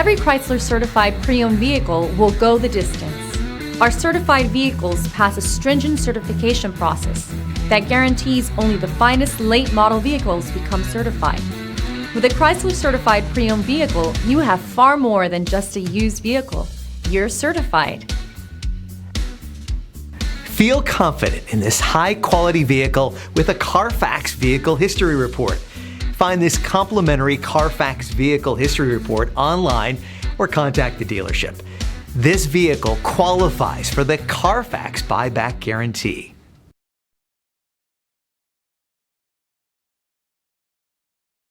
Every Chrysler certified pre-owned vehicle will go the distance. Our certified vehicles pass a stringent certification process that guarantees only the finest late model vehicles become certified. With a Chrysler certified pre-owned vehicle, you have far more than just a used vehicle. You're certified. Feel confident in this high-quality vehicle with a Carfax Vehicle History Report. Find this complimentary Carfax Vehicle History Report online or contact the dealership. This vehicle qualifies for the Carfax Buyback Guarantee.